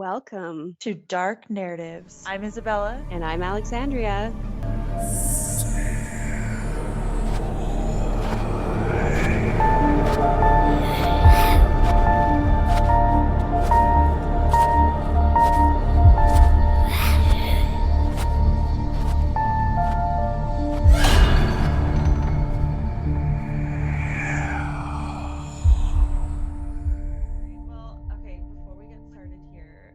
Welcome. to Dark Narratives. I'm Isabella. And I'm Alexandria. Well, okay, before we get started here,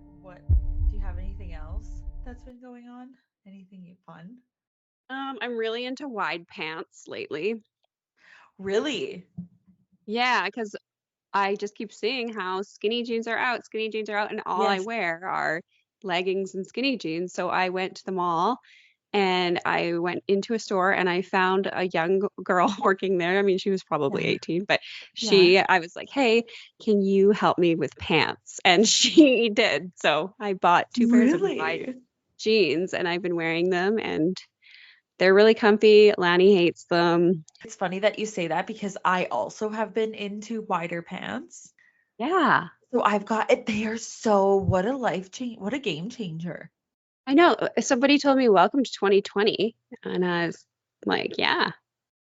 do you have anything else that's been going on? Anything fun? I'm really into wide pants lately. Really? Yeah, because I just keep seeing how skinny jeans are out, and all I Yes. wear are leggings and skinny jeans. So I went to the mall and I went into a store and I found a young girl working there. I mean, she was probably Yeah. 18, but Yeah. I was like, hey, can you help me with pants? And she did. So I bought two pairs of wide Really? jeans and I've been wearing them and they're really comfy. Lanny hates them. It's funny that you say that because I also have been into wider pants. Yeah, So I've got it. They are so, what a life change, what a game changer. I know. Somebody told me welcome to 2020, and I was like, yeah,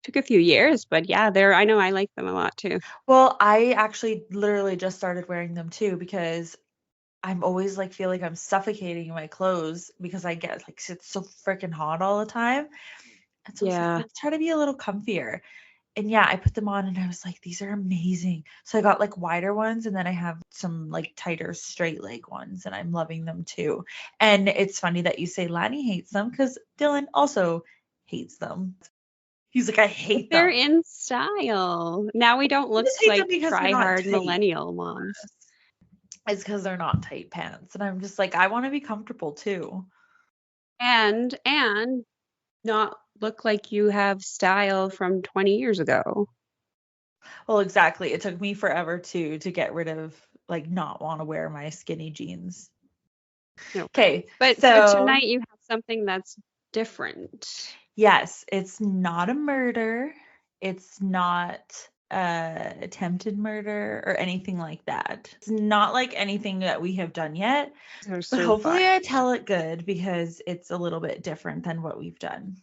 took a few years, but yeah, I know I like them a lot too. Well, I actually literally just started wearing them too because I'm always like feel like I'm suffocating in my clothes because I get like it's so freaking hot all the time. And so I was like, Yeah. let's try to be a little comfier. And yeah, I put them on and I was like, these are amazing. So I got like wider ones and then I have some like tighter straight leg ones and I'm loving them too. And it's funny that you say Lanny hates them because Dylan also hates them. He's like, I But hate they're them. in style. Now we don't He look just hates them like because they're try not hard tight. millennial moms. It's because they're not tight pants. And I'm just like, I want to be comfortable too. And not look like you have style from 20 years ago. Well, exactly. It took me forever to get rid of like not want to wear my skinny jeans. No. Okay, But so so tonight you have something that's different. yes, it's not a murder. It's not attempted murder or anything like that. It's not like anything that we have done yet, They're but so fun. hopefully I tell it good because it's a little bit different than what we've done.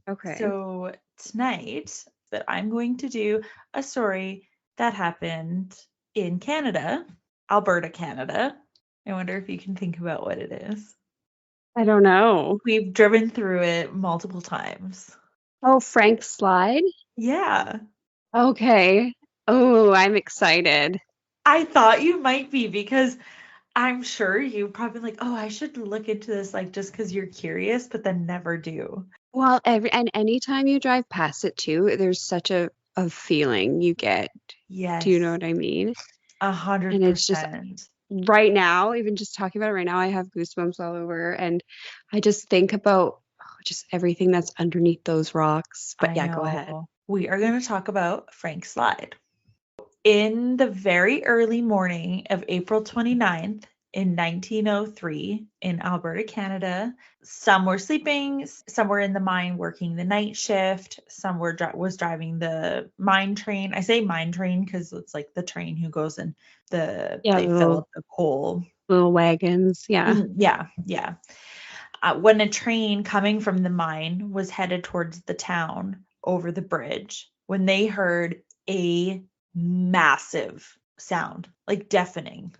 Okay. So tonight that I'm going to do a story that happened in Canada, Alberta, Canada. I wonder if you can think about what it is. I don't know. We've driven through it multiple times. Oh, Frank Slide? Yeah. Okay. Oh, I'm excited. I thought you might be because I'm sure you probably like, oh, I should look into this like just because you're curious, but then never do. Well, anytime you drive past it too, there's such a feeling you get. Do you know Yes, what I mean? a And hundred it's just percent. right now, even just talking about it right now, I have goosebumps all over, and I just think about just everything that's underneath those rocks. But I yeah, go ahead. know. We are going to talk about Frank Slide. In the very early morning of April 29th in 1903 in Alberta, Canada, some were sleeping, some were in the mine working the night shift, some was driving the mine train. I say mine train because it's like the train who goes and Yeah, they fill up the coal. little wagons. Yeah. Yeah, yeah. When a train coming from the mine was headed towards the town over the bridge, when they heard a massive sound, like deafening.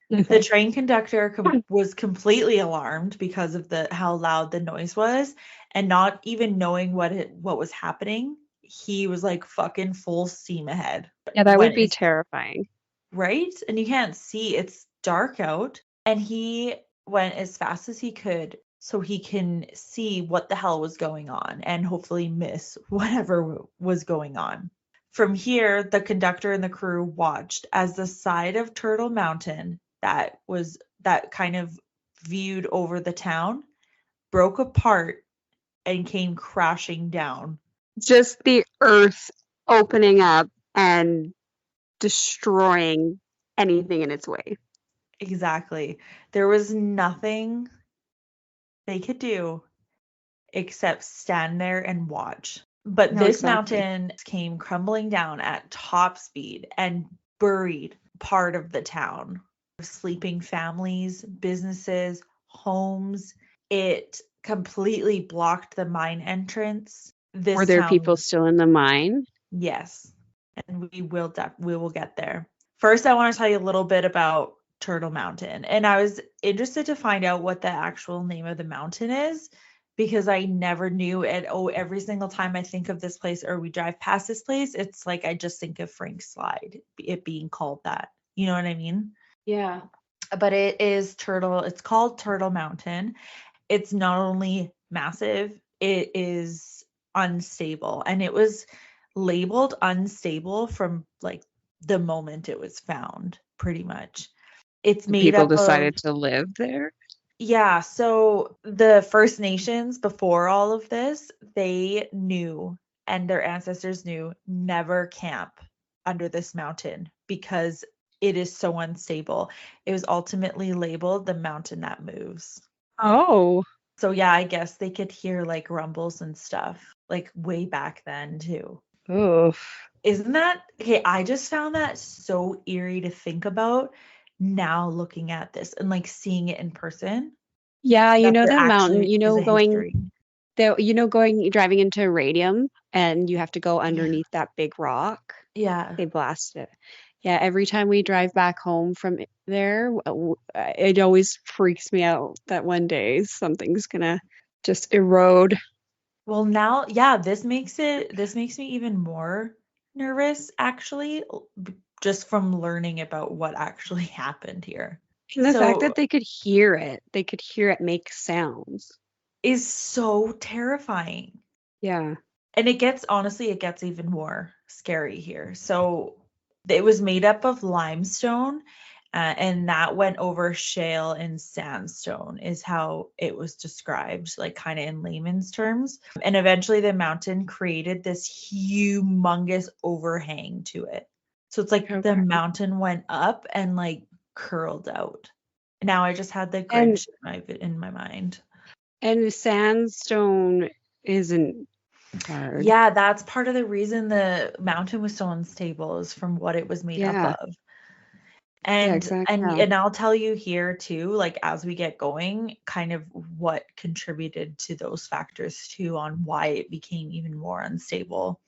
The Okay. train conductor was completely alarmed because of how loud the noise was, and not even knowing what was happening. He was like fucking full steam ahead. Yeah, that would be terrifying. Right? And you can't see, it's dark out. And he went as fast as he could so he can see what the hell was going on and hopefully miss whatever was going on. From here, the conductor and the crew watched as the side of Turtle Mountain that kind of viewed over the town broke apart and came crashing down. Just the earth opening up and destroying anything in its way. Exactly. There was nothing they could do except stand there and watch. But No, this exactly. mountain came crumbling down at top speed and buried part of the town. sleeping families, businesses, homes. It completely blocked the mine entrance. Were This there town people was, still in the mine? yes, and we will get there. First, I want to tell you a little bit about Turtle Mountain, and I was interested to find out what the actual name of the mountain is because I never knew it. Oh, every single time I think of this place or we drive past this place, it's like I just think of Frank's Slide, it being called that. You know what I mean? Yeah. But it's called Turtle Mountain. It's not only massive, it is unstable. And it was labeled unstable from like the moment it was found, pretty much. It's The made people up of, decided to live there? yeah, so the First Nations before all of this, they knew and their ancestors knew never camp under this mountain because it is so unstable. It was ultimately labeled the mountain that moves. Oh, So yeah, I guess they could hear like rumbles and stuff like way back then too. oof. Isn't that okay? I just found that so eerie to think about now looking at this and like seeing it in person Yeah, that there that mountain, actually is a history. driving into Radium and you have to go Yeah. underneath that big rock. Yeah. They blast it. Yeah, every time we drive back home from there, it always freaks me out that one day something's gonna just erode. Well, now, yeah, this makes me even more nervous actually, just from learning about what actually happened here. And the fact So that they could hear it make sounds. is so terrifying. Yeah. And it gets even more scary here. So it was made up of limestone, and that went over shale and sandstone, is how it was described, like kind of in layman's terms. And eventually the mountain created this humongous overhang to it. So it's like the Okay. mountain went up and like curled out. Now I just had the And Grinch in my mind. and sandstone isn't hard. Yeah, that's part of the reason the mountain was so unstable is from what it was made up Yeah. of. Yeah, And exactly. and Yeah. and I'll tell you here too, like as we get going, kind of what contributed to those factors too on why it became even more unstable,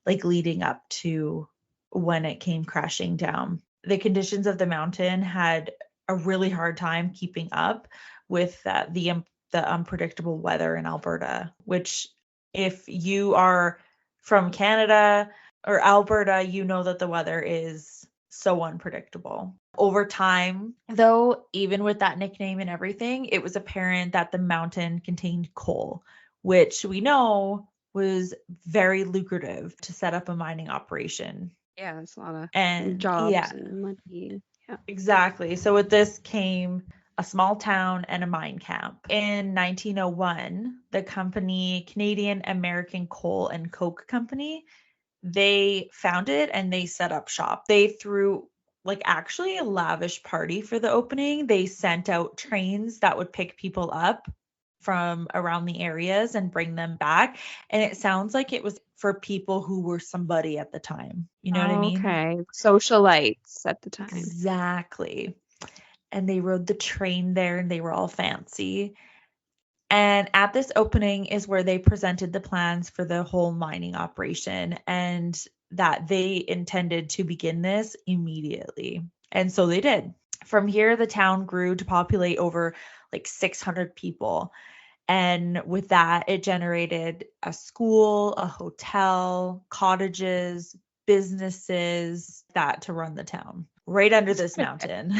like leading up to when it came crashing down. The conditions of the mountain had a really hard time keeping up with the unpredictable weather in Alberta, which if you are from Canada or Alberta, you know that the weather is so unpredictable. Over time, though, even with that nickname and everything, it was apparent that the mountain contained coal, which we know was very lucrative to set up a mining operation. Yeah, it's a lot of And jobs yeah, and money. Yeah. exactly. So with this came a small town and a mine camp. In 1901, the company Canadian American Coal and Coke Company, they founded and they set up shop. They threw like actually a lavish party for the opening. They sent out trains that would pick people up from around the areas and bring them back. And it sounds like it was for people who were somebody at the time. You know what I mean? Okay. Socialites at the time. Exactly. And they rode the train there and they were all fancy. And at this opening is where they presented the plans for the whole mining operation and that they intended to begin this immediately. And so they did. From here, the town grew to populate over like 600 people. And with that, it generated a school, a hotel, cottages, businesses that to run the town right under this mountain.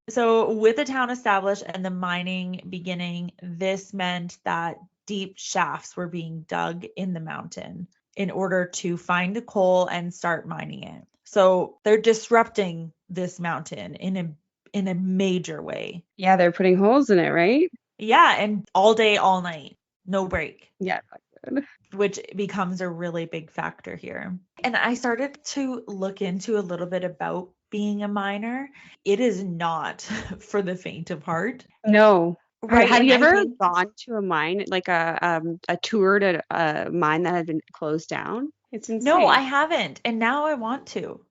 So, with the town established and the mining beginning, this meant that deep shafts were being dug in the mountain in order to find the coal and start mining it. So, they're disrupting this mountain in a major way. Yeah, they're putting holes in it, right? Yeah, and all day, all night, no break, Yeah, that's good. which becomes a really big factor here. And I started to look into a little bit about being a miner. It is not for the faint of heart, No. right? Have And you I ever think gone to a mine, like a tour to a mine that had been closed down? It's no, I insane. haven't. And now I want to.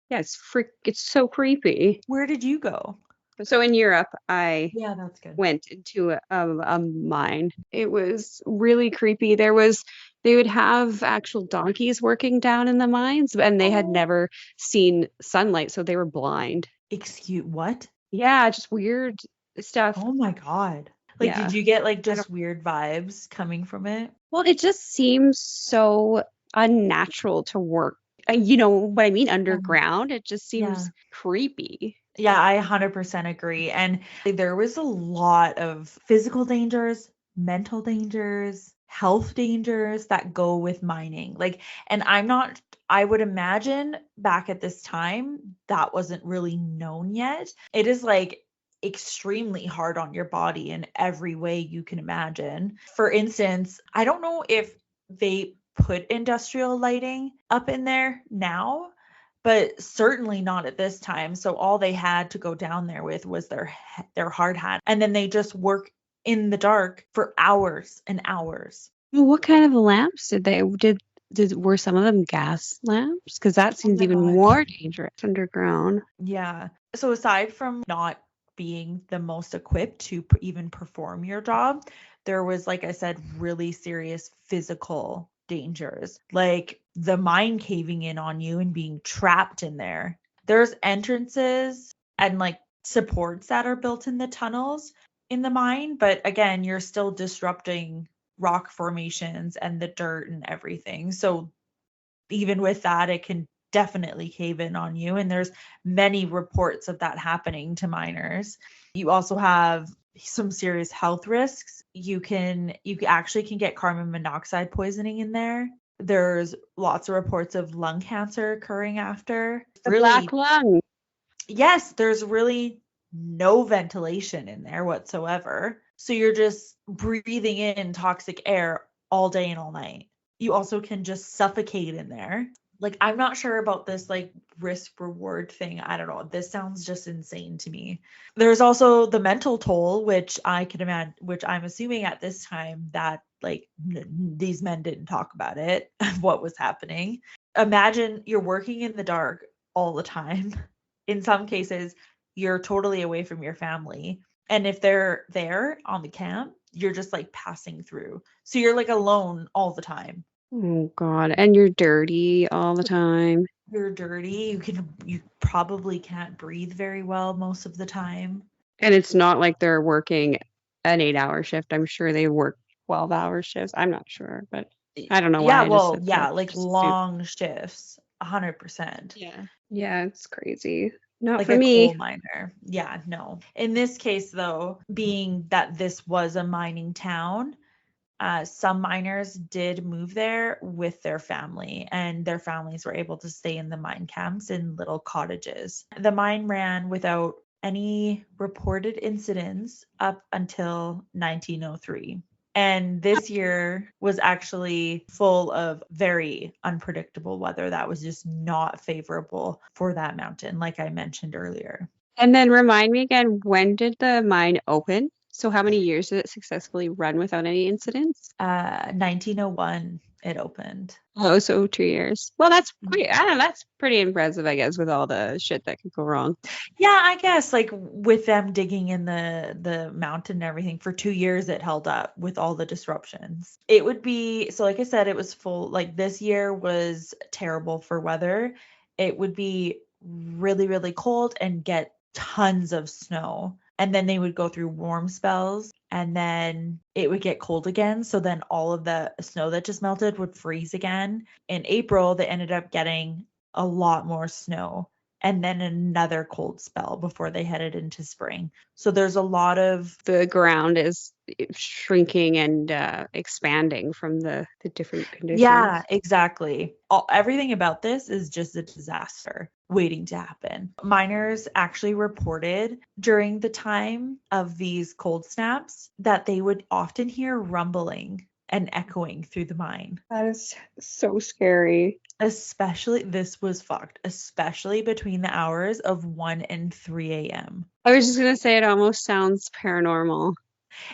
Yeah, it's so creepy. Where did you go? So in Europe, I Yeah, that's good. went into a mine. It was really creepy. They would have actual donkeys working down in the mines, and they had Oh, never seen sunlight, so they were blind. excuse what? Yeah, just weird stuff. Oh my God. Like, did Yeah. you get like I don't, just weird vibes coming from it? well, it just seems so unnatural to work. You know what I mean? Yeah. Underground, it just Yeah. seems creepy. Yeah, I 100% agree. And there was a lot of physical dangers, mental dangers, health dangers that go with mining. Like, and I would imagine back at this time that wasn't really known yet. It is like extremely hard on your body in every way you can imagine. For instance, I don't know if they put industrial lighting up in there now, but certainly not at this time. So all they had to go down there with was their hard hat, and then they just work in the dark for hours and hours. Well, what kind of lamps did were some of them gas lamps? Because that Oh seems my even God. more dangerous underground. Yeah. So aside from not being the most equipped to even perform your job, there was, like I said, really serious physical dangers, like the mine caving in on you and being trapped in there. There's entrances and like supports that are built in the tunnels in the mine, but again, you're still disrupting rock formations and the dirt and everything. So even with that, it can definitely cave in on you. And there's many reports of that happening to miners. You also have some serious health risks. You actually can get carbon monoxide poisoning in there. There's lots of reports of lung cancer occurring after. The black Really, lung. yes, there's really no ventilation in there whatsoever. So you're just breathing in toxic air all day and all night. You also can just suffocate in there. Like, I'm not sure about this like risk reward thing. I don't know. This sounds just insane to me. There's also the mental toll, which I can imagine, which I'm assuming at this time that like these men didn't talk about it, what was happening. Imagine you're working in the dark all the time. In some cases, you're totally away from your family. And if they're there on the camp, you're just like passing through. So you're like alone all the time. Oh God. And you're dirty all the time. You're dirty. You probably can't breathe very well most of the time. And it's not like they're working an 8-hour shift. I'm sure they work 12-hour shifts. I'm not sure, but I don't know why Yeah, I just well, said that. yeah, like Just assume. long shifts, 100%. Yeah. Yeah, it's crazy. Not Like for a coal me. miner. Yeah, no. In this case, though, being that this was a mining town, some miners did move there with their family, and their families were able to stay in the mine camps in little cottages. The mine ran without any reported incidents up until 1903. And this year was actually full of very unpredictable weather that was just not favorable for that mountain, like I mentioned earlier. And then remind me again, when did the mine open? So how many years did it successfully run without any incidents? 1901, it opened. Oh, so 2 years. Well, that's pretty, I don't know, that's pretty impressive, I guess, with all the shit that could go wrong. Yeah, I guess like with them digging in the mountain and everything for 2 years it held up with all the disruptions. It would be so like I said it was full like this year was terrible for weather. It would be really really cold and get tons of snow. And then they would go through warm spells and then it would get cold again. So then all of the snow that just melted would freeze again. In April, they ended up getting a lot more snow and then another cold spell before they headed into spring. So there's a lot of The ground is shrinking and expanding from the different yeah, conditions. exactly. Everything about this is just a disaster waiting to happen. Miners actually reported during the time of these cold snaps that they would often hear rumbling and echoing through the mine. That is so scary. Especially, this was fucked, especially between the hours of 1 and 3 a.m. I was just gonna say it almost sounds paranormal.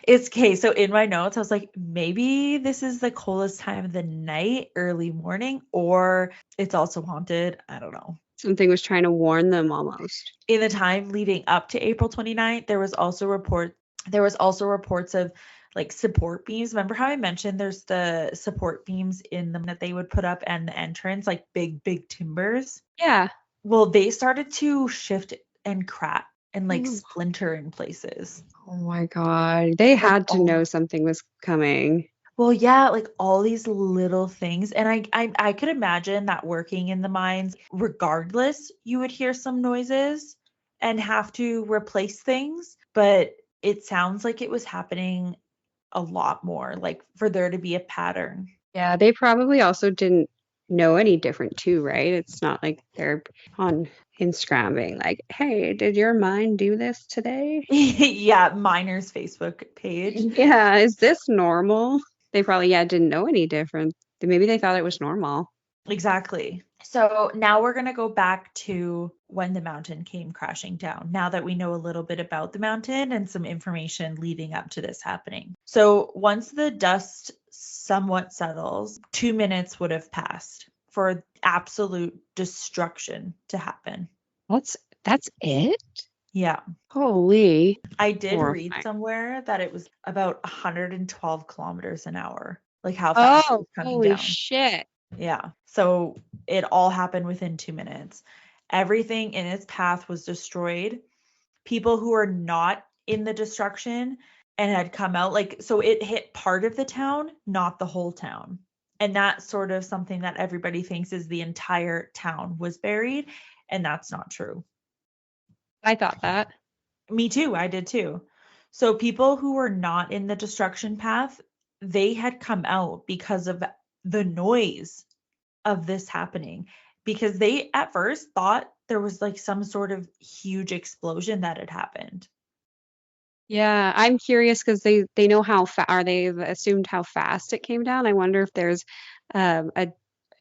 It's okay. So in my notes, I was like, maybe this is the coldest time of the night, early morning, or it's also haunted. I don't know. Something was trying to warn them almost. In the time leading up to April 29th, there was also reports of like support beams. Remember how I mentioned there's the support beams in them that they would put up and the entrance, like big timbers? Yeah. Well, they started to shift and crack and like Oh splinter in places. my God. They Like had to know all something was coming. Well, yeah, like all these little things. And I could imagine that working in the mines, regardless, you would hear some noises and have to replace things. But it sounds like it was happening a lot more, like for there to be a pattern. Yeah, they probably also didn't know any different too, right? It's not like they're on Instagram being like, hey, did your mind do this today? Yeah, miners Facebook page. Yeah, is this normal? They probably, yeah, didn't know any different. Maybe they thought it was normal. Exactly. So now we're going to go back to when the mountain came crashing down, now that we know a little bit about the mountain and some information leading up to this happening. So once the dust somewhat settles, 2 minutes would have passed for absolute destruction to happen. That's it? Yeah. Holy I did read horrifying. somewhere that it was about 112 kilometers an hour, like how fast it Oh, was coming holy down. shit. Yeah. So it all happened within 2 minutes. Everything in its path was destroyed. People who were not in the destruction and had come out, like, so it hit part of the town, not the whole town. And that's sort of something that everybody thinks is the entire town was buried. And that's not true. I thought that. Me too. I did too. So people who were not in the destruction path, they had come out because of the noise of this happening, because they at first thought there was like some sort of huge explosion that had happened. Yeah, I'm curious because they know how fa are they've assumed how fast it came down. I wonder if there's a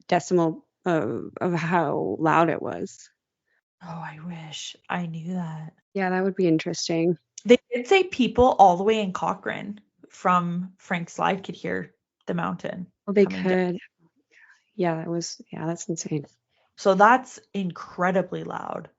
decimal of how loud it was. Oh, I wish I knew that. Yeah, that would be interesting. They did say people all the way in Cochrane from Frank Slide could hear the mountain Well, they coming down. could. Yeah, that was, yeah, that's insane. So that's incredibly loud.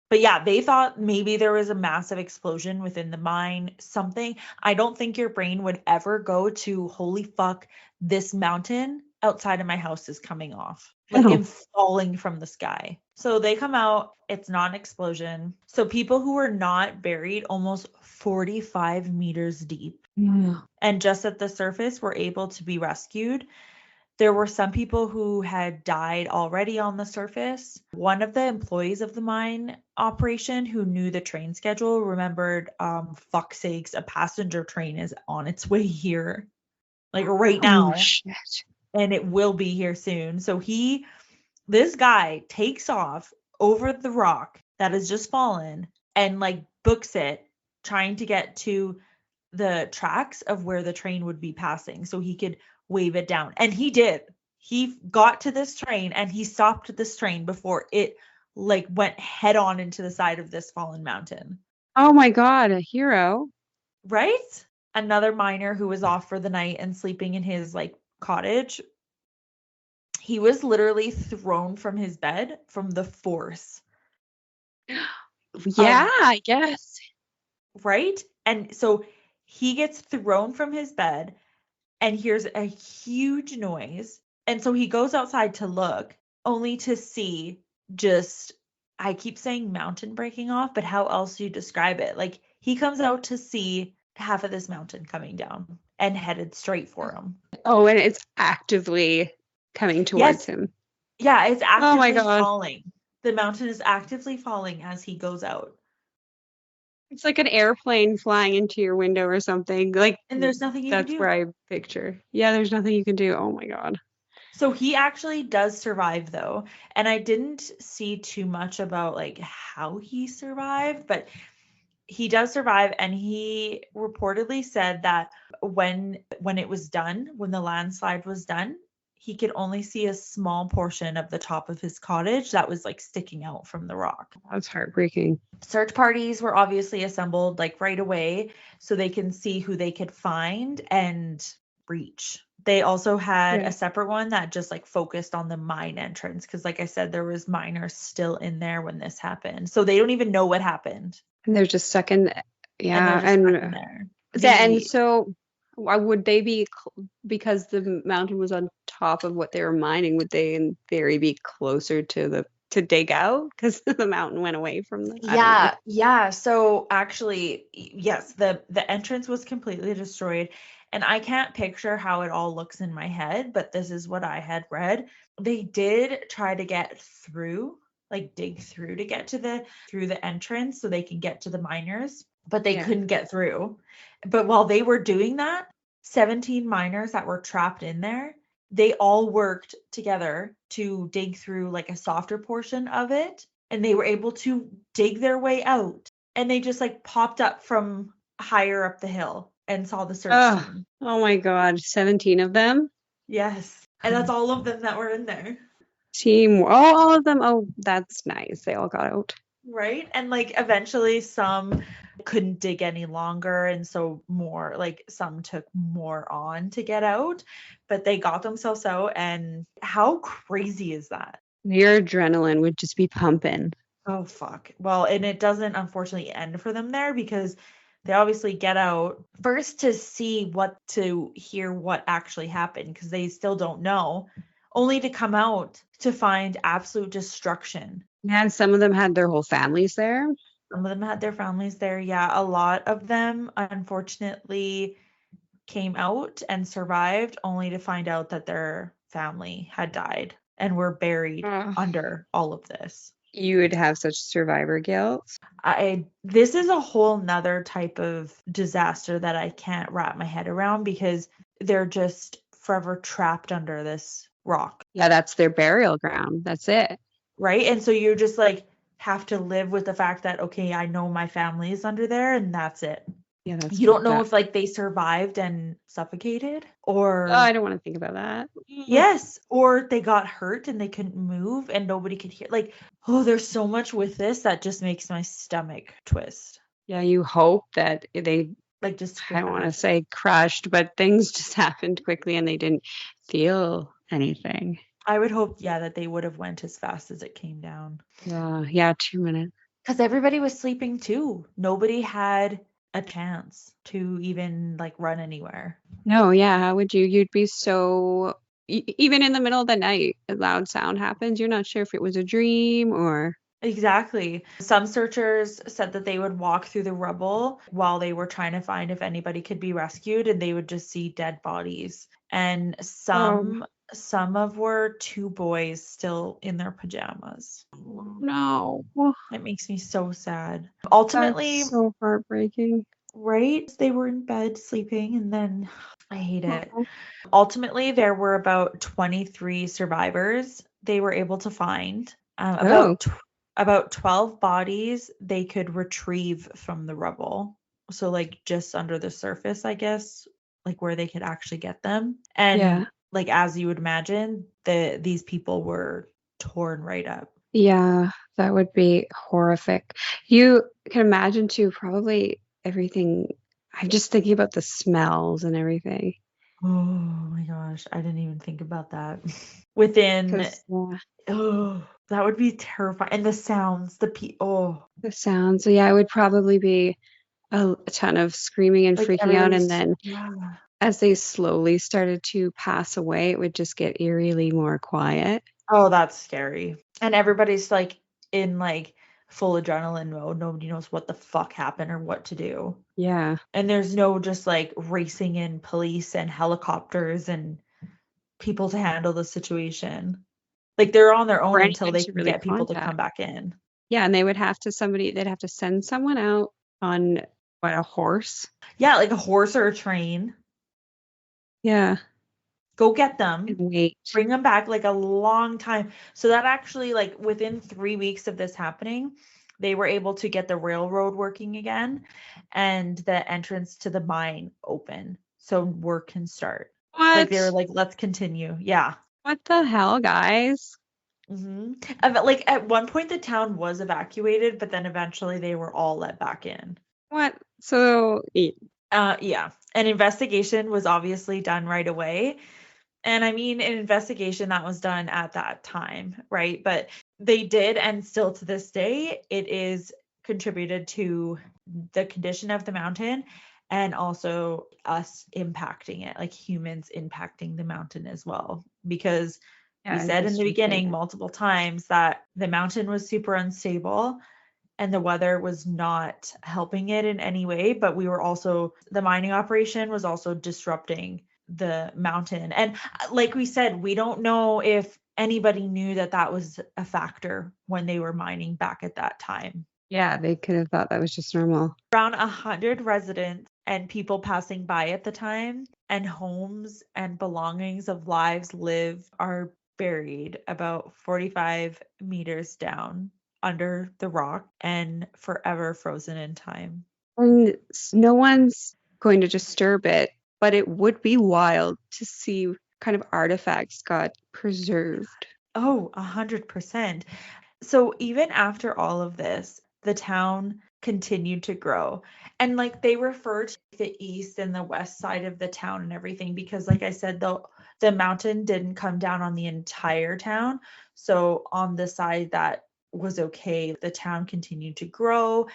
But yeah, they thought maybe there was a massive explosion within the mine, something. I don't think your brain would ever go to, holy fuck, this mountain outside of my house is coming off, like Oh, and falling from the sky. So they come out, it's not an explosion. So people who were not buried almost 45 meters deep yeah. and just at the surface were able to be rescued. There were some people who had died already on the surface. One of the employees of the mine operation who knew the train schedule remembered, fuck sakes, a passenger train is on its way here, like right Oh, now, shit. and it will be here soon. So this guy takes off over the rock that has just fallen and like books it, trying to get to the tracks of where the train would be passing so he could wave it down. And he did. He got to this train and he stopped this train before it like went head on into the side of this fallen mountain. Oh my God, a hero. Right? Another miner who was off for the night and sleeping in his like cottage, he was literally thrown from his bed from the force Yeah, of, I guess. right? And so he gets thrown from his bed and hears a huge noise. And so he goes outside to look, only to see just, I keep saying mountain breaking off, but how else do you describe it? Like he comes out to see half of this mountain coming down and headed straight for him. Oh, and it's actively coming towards Yes, him. yeah, it's Oh my actively God. falling. The mountain is actively falling as he goes out. It's like an airplane flying into your window or something. Like And there's nothing you can that's where do. I picture. Yeah, there's nothing you can do. Oh my God. So he actually does survive though. And I didn't see too much about like how he survived, but he does survive, and he reportedly said that when it was done, when the landslide was done, he could only see a small portion of the top of his cottage that was like sticking out from the rock. That's heartbreaking. Search parties were obviously assembled like right away so they can see who they could find and reach. They also had Yeah. a separate one that just like focused on the mine entrance because, like I said, there was miners still in there when this happened. So they don't even know what happened, And they're just stuck in, and they're yeah. just stuck in And there. and The so why would they be, because the mountain was on top of what they were mining, would they in theory be closer to to dig out because the mountain went away from them? I don't know. Yeah, yeah. So actually, yes, the entrance was completely destroyed, and I can't picture how it all looks in my head, but this is what I had read. They did try to get through, like dig through to get to the entrance so they can get to the miners, but they Yeah. couldn't get through. But while they were doing that, 17 miners that were trapped in there, they all worked together to dig through like a softer portion of it, and they were able to dig their way out, and they just like popped up from higher up the hill and saw the search Oh, team. oh my God, 17 of them? Yes. And that's all of them that were in there. Team, oh, all of them. Oh, that's nice. They all got out. Right? And like eventually some couldn't dig any longer, and so more like some took more on to get out, but they got themselves out. And how crazy is that? Your adrenaline would just be pumping. Oh fuck. Well, and it doesn't unfortunately end for them there because they obviously get out first to see what to hear what actually happened because they still don't know, only to come out to find absolute destruction. And some of them had their whole families there. Some of them had their families there. Yeah, a lot of them unfortunately came out and survived only to find out that their family had died and were buried Oh, under all of this. you would have such survivor guilt. This is a whole nother type of disaster that I can't wrap my head around because they're just forever trapped under this rock, Yeah, that's their burial ground. That's it. right? And so you just like have to live with the fact that okay, I know my family is under there and that's it. Yeah, that's You don't fucked know up. if like they survived and suffocated Oh, I or don't want to think about that. yes, or they got hurt and they couldn't move and nobody could hear. Like, oh, there's so much with this that just makes my stomach twist. Yeah, you hope that they, Like just I don't want to scratch. say crushed, but things just happened quickly and they didn't feel anything. I would hope, yeah, that they would have went as fast as it came down. Yeah, yeah, 2 minutes. Because everybody was sleeping too. Nobody had a chance to even like run anywhere. No, yeah, how would you? You'd be so, even in the middle of the night, a loud sound happens. You're not sure if it was a dream or, Exactly. Some searchers said that they would walk through the rubble while they were trying to find if anybody could be rescued and they would just see dead bodies. And oh, some of were two boys still in their pajamas. no. It makes me so sad. That's Ultimately, so heartbreaking. right? They were in bed sleeping and then I hate it. Ultimately, there were about 23 survivors they were able to find. Oh, About 12 bodies they could retrieve from the rubble. So like just under the surface, I guess, like where they could actually get them. yeah. And like as you would imagine, these people were torn right up. Yeah, that would be horrific. You can imagine too, probably everything. I'm just thinking about the smells and everything. Oh my gosh, I didn't even think about that. Within Because yeah, oh, that would be terrifying. And the sounds, oh, the sounds. Yeah, it would probably be a ton of screaming and like freaking out. And everybody's then yeah. as they slowly started to pass away, it would just get eerily more quiet. Oh, that's scary. And everybody's like in like full adrenaline mode. Nobody knows what the fuck happened or what to do. Yeah. And there's no just like racing in police and helicopters and people to handle the situation. Like they're on their Or own until anyone they to can really get people to come contact. back in. Yeah, and they'd have to send someone out on what, a horse? Yeah, like a horse or a train. Yeah, Go get and them. wait. Bring them back like a long time. So that actually like within 3 weeks of this happening, they were able to get the railroad working again and the entrance to the mine open. So work can start. Like they were What? like, let's continue. Yeah. What the hell, guys? Like at one point the town was evacuated, but then eventually they were all let back in. What? So, Yeah. An investigation was obviously done right away. And I mean, an investigation that was done at that time, right? But they did, and still to this day, it is contributed to the condition of the mountain and also us impacting it, like humans impacting the mountain as well. Because we Yeah, said in the industry beginning payment. multiple times that the mountain was super unstable and the weather was not helping it in any way, but we were also, the mining operation was also disrupting the mountain. And like we said, we don't know if anybody knew that that was a factor when they were mining back at that time. Yeah, they could have thought that was just normal. Around 100 residents and people passing by at the time, and homes and belongings of lives lived are buried about 45 meters down under the rock and forever frozen in time. And no one's going to disturb it, but it would be wild to see kind of artifacts got preserved. Oh, 100%. So even after all of this, the town continued to grow. And like they refer to the east and the west side of the town and everything because like I said, the mountain didn't come down on the entire town. So on the side that was okay, the town continued to grow.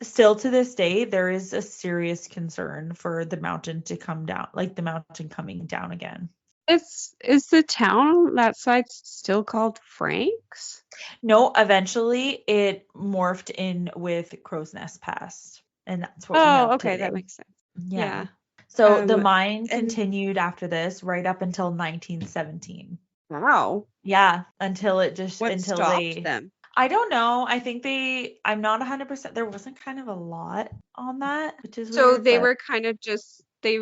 Still to this day, there is a serious concern for the mountain to come down, like the mountain coming down again. Is the town that side still called Frank's? No, eventually it morphed in with Crow's Nest Pass, and that's what we Oh, have okay, that today. makes sense. Yeah. Yeah. So the Um, mine and continued after this right up until 1917. wow, Yeah, until it just what until stopped they, them? I don't know. I think I'm not 100%. There wasn't kind of a lot on that, which is So weird, they but were kind of just they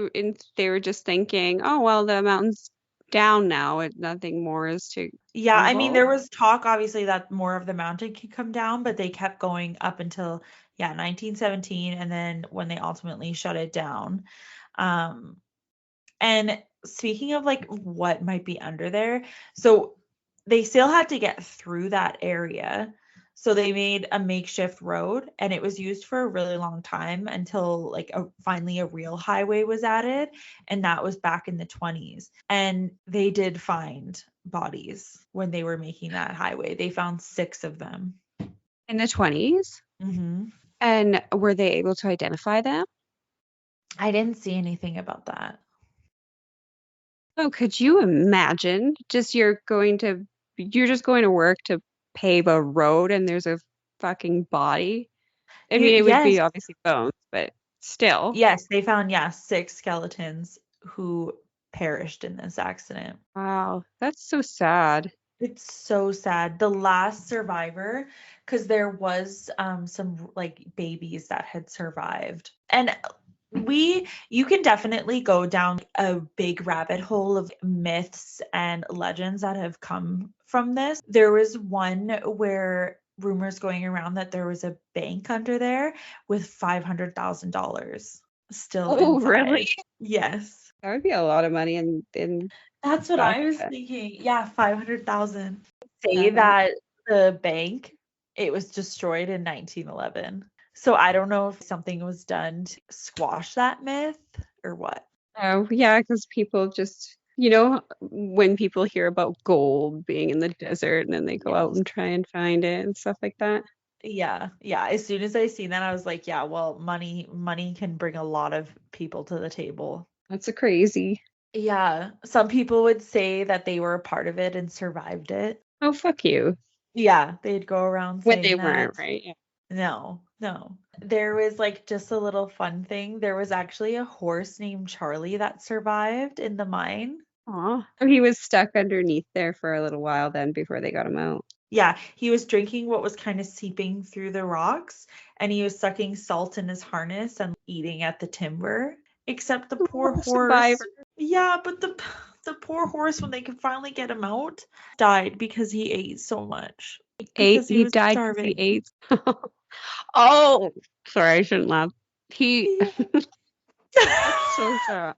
were just thinking, oh well, the mountain's down now, and nothing more is to yeah, I mean, unfold. there was talk obviously that more of the mountain could come down, but they kept going up until, yeah, 1917, and then when they ultimately shut it down. Um, and speaking of like what might be under there, so they still had to get through that area. So they made a makeshift road and it was used for a really long time until like finally a real highway was added. And that was back in the 20s. And they did find bodies when they were making that highway. They found 6 of them. In the 20s. Hmm. And were they able to identify them? I didn't see anything about that. Oh, could you imagine? You're just going to work to pave a road and there's a fucking body. I mean, it would Yes. be obviously bones, but still. Yes, they found, yeah, 6 skeletons who perished in this accident. Wow, that's so sad. It's so sad. The last survivor, because there was some like babies that had survived. And you can definitely go down a big rabbit hole of myths and legends that have come from this. There was one where rumors going around that there was a bank under there with $500,000 still Oh, inside. really? Yes. That would be a lot of money in That's what back I was then. thinking. Yeah, 500,000. Say Yeah. that the bank, it was destroyed in 1911. So I don't know if something was done to squash that myth or what. Oh, yeah, because people just, when people hear about gold being in the desert and then they go out Yes. and try and find it and stuff like that. Yeah, yeah. As soon as I seen that, I was like, yeah, well, money can bring a lot of people to the table. That's a crazy. Yeah, some people would say that they were a part of it and survived it. Oh, fuck you. Yeah, they'd go around When they saying that. weren't, right? Yeah. No, no. There was like just a little fun thing. There was actually a horse named Charlie that survived in the mine. Aw. So he was stuck underneath there for a little while then before they got him out. Yeah, he was drinking what was kind of seeping through the rocks, and he was sucking salt in his harness and eating at the timber. Except the poor Oh, horse. survivor. Yeah, but the poor horse, when they could finally get him out, died because he ate so much. Because he He was died because he starving. ate. Oh, sorry, I shouldn't laugh. He, Yeah. that's so sad.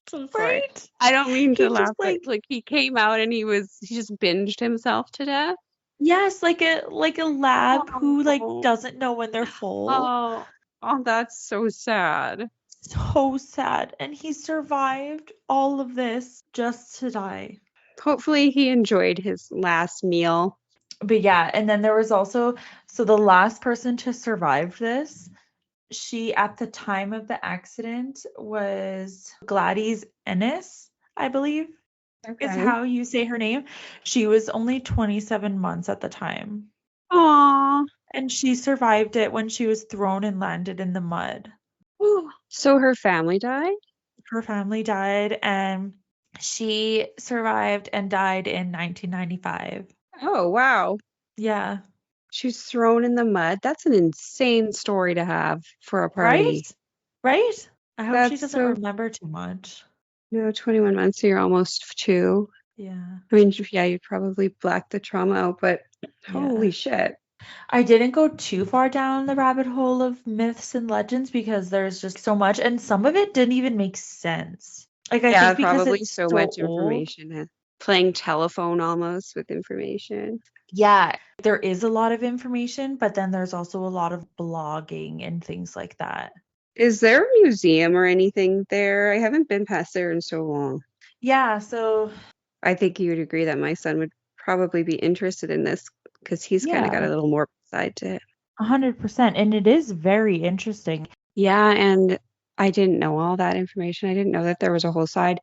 So sorry. Right? I don't mean to He just laugh, but like he came out and he just binged himself to death. yes, like a lab who like Oh, doesn't know when they're full. oh, oh, that's so sad. So sad. And he survived all of this just to die. Hopefully he enjoyed his last meal. But yeah, and then there was also, so the last person to survive this, she at the time of the accident was Gladys Ennis, I believe is Okay. how you say her name. She was only 27 months at the time. Aw. And she survived it when she was thrown and landed in the mud. So her family died? Her family died and she survived and died in 1995. Oh, wow. Yeah. She was thrown in the mud. That's an insane story to have for a Right? party. Right? I hope she That's doesn't so, remember too much. 21 months, so you're almost 2. Yeah. I mean, yeah, you'd probably black the trauma out, but holy Yeah. shit. I didn't go too far down the rabbit hole of myths and legends because there's just so much, and some of it didn't even make sense. Like, I Yeah, think because probably it's so so much old. information. Playing telephone almost with information. Yeah, there is a lot of information, but then there's also a lot of blogging and things like that. Is there a museum or anything there? I haven't been past there in so long. Yeah, so I think you would agree that my son would probably be interested in this because he's kind of got yeah, a little more side to it. 100%. And it is very interesting. Yeah, and I didn't know all that information. I didn't know that there was a whole side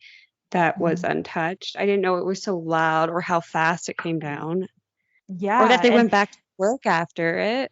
that was Mhm. untouched. I didn't know it was so loud or how fast it came down or that Yeah, they and went back to work after it.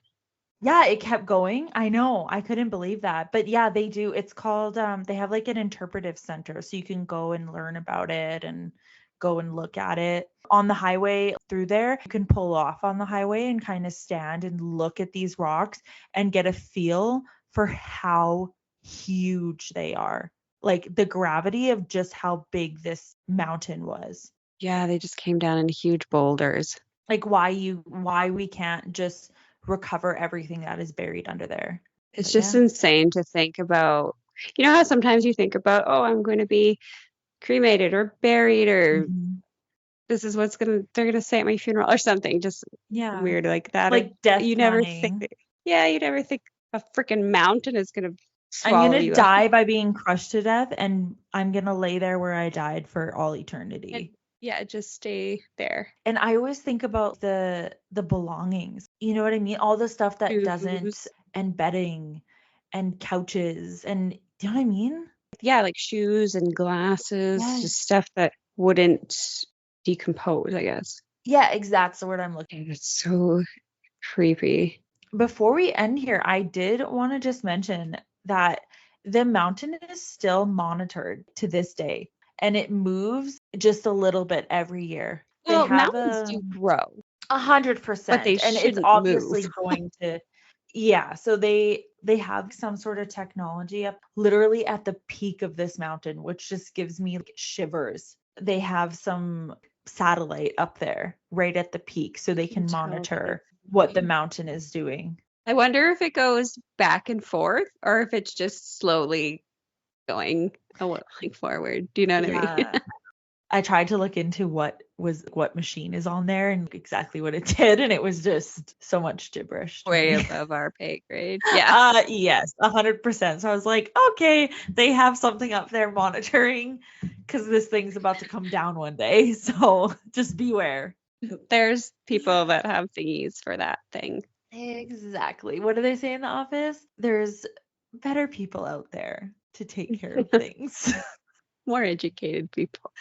yeah, it kept going. I know. I couldn't believe that. But yeah, they do. It's called they have like an interpretive center so you can go and learn about it and go and look at it. On the highway through there, you can pull off on the highway and kind of stand and look at these rocks and get a feel for how huge they are. Like the gravity of just how big this mountain was. Yeah, they just came down in huge boulders. Like why we can't just recover everything that is buried under there. It's But just yeah. insane to think about. You know how sometimes you think about, oh, I'm going to be cremated or buried or Mhm. this is what's they're gonna say at my funeral or something just Yeah. weird like that. Or Like death you never think running. that, yeah, you never think a freaking mountain is gonna I'm swallow gonna you up. die by being crushed to death, and I'm gonna lay there where I died for all And eternity. yeah, just stay there. And I always think about the belongings. You know what I mean? All the stuff that doesn't, Shoes. and bedding and couches and do you know what I mean? Yeah, like shoes and glasses, Yes. just stuff that wouldn't decompose, I guess. Yeah, exact's the word I'm looking. And it's so creepy. Before we end here, I did want to just mention that the mountain is still monitored to this day and it moves just a little bit every year. They Well, have mountains do grow, but they 100% and it's shouldn't move. obviously going to, yeah, so they have some sort of technology up literally at the peak of this mountain, which just gives me like shivers. They have some satellite up there right at the peak so they You can can tell that monitor it's what the moving. mountain is doing. I wonder if it goes back and forth or if it's just slowly going like forward. Do you know what I mean? Yeah. I tried to look into what machine is on there and exactly what it did, and it was just so much gibberish to Way me. above our pay grade. Yeah. Yes, 100%. So I was like, okay, they have something up there monitoring because this thing's about to come down one day. So just beware. There's people that have thingies for that thing. Exactly. What do they say in the office? There's better people out there to take care of things. More educated people.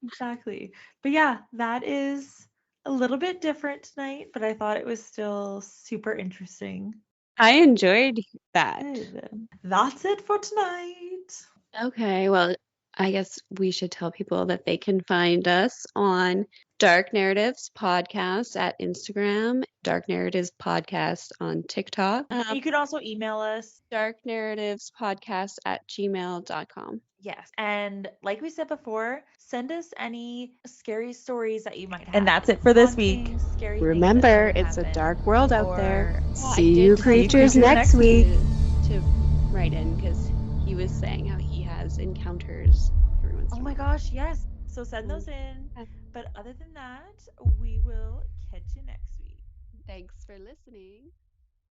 Exactly. But yeah, that is a little bit different tonight, but I thought it was still super interesting. I enjoyed that. Good. That's it for tonight. Okay, well, I guess we should tell people that they can find us on Dark Narratives Podcast at Instagram, Dark Narratives Podcast on TikTok, You can also email us. Dark Narratives Podcast at gmail.com. Yes. And like we said before, send us any scary stories that you might have. And that's it for this week. Hauntings, scary Remember, things that it's a happened, dark world out there. or- See you creatures next week. To write in because he was saying how he has encounters every once Oh in a my while. gosh, yes. So send those in. But other than that, we will catch you next week. Thanks for listening.